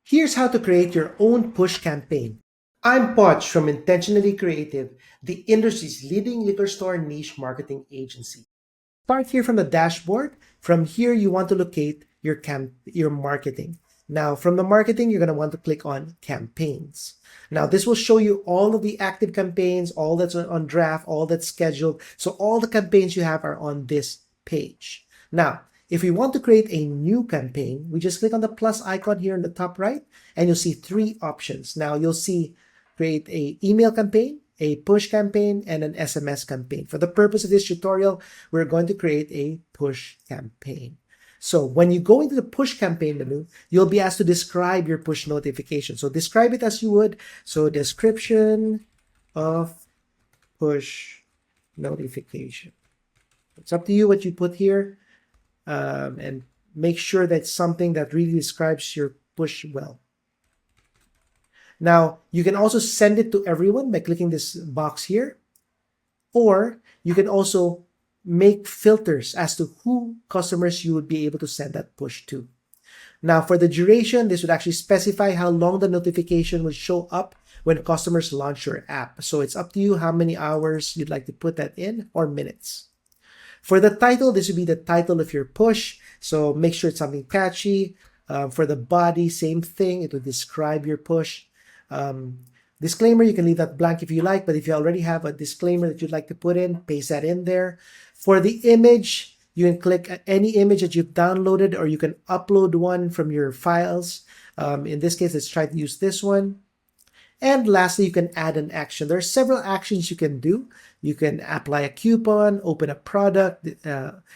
Here's how to create your own push campaign. I'm Potch from Intentionally Creative, the industry's leading liquor store niche marketing agency. Start here from the dashboard. From here, you want to locate your marketing. Now, from the marketing, you're going to want to click on campaigns. Now, this will show you all of the active campaigns, all that's on draft, all that's scheduled. So all the campaigns you have are on this page. Now, if we want to create a new campaign, we just click on the plus icon here in the top right, and you'll see three options. Now, you'll see create a email campaign, a push campaign, and an SMS campaign. For the purpose of this tutorial, we're going to create a push campaign. So when you go into the push campaign menu, you'll be asked to describe your push notification. So describe it as you would. So description of push notification. It's up to you what you put here, and make sure that's something that really describes your push well. Now, you can also send it to everyone by clicking this box here, or you can also make filters as to who customers you would be able to send that push to. Now, for the duration, this would actually specify how long the notification will show up when customers launch your app. So it's up to you how many hours you'd like to put that in, or minutes. For the title, this would be the title of your push. So make sure it's something catchy. For the body, same thing. It will describe your push. Disclaimer, you can leave that blank if you like, but if you already have a disclaimer that you'd like to put in, paste that in there. For the image, you can click any image that you've downloaded, or you can upload one from your files. In this case, let's try to use this one. And lastly, you can add an action. There are several actions you can do. You can apply a coupon, open a product.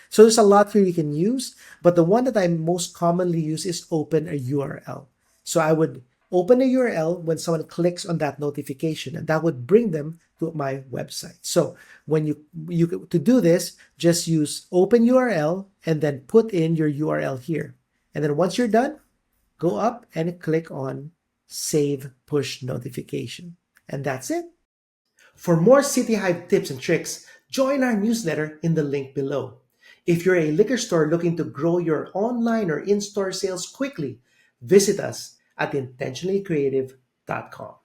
So there's a lot here you can use, but the one that I most commonly use is open a URL. So I would open a URL when someone clicks on that notification, and that would bring them to my website. So when you to do this, just use open URL and then put in your URL here. And then once you're done, go up and click on Save Push Notification. And that's it. For more CityHive tips and tricks, join our newsletter in the link below. If you're a liquor store looking to grow your online or in-store sales quickly, visit us at intentionallycreative.com.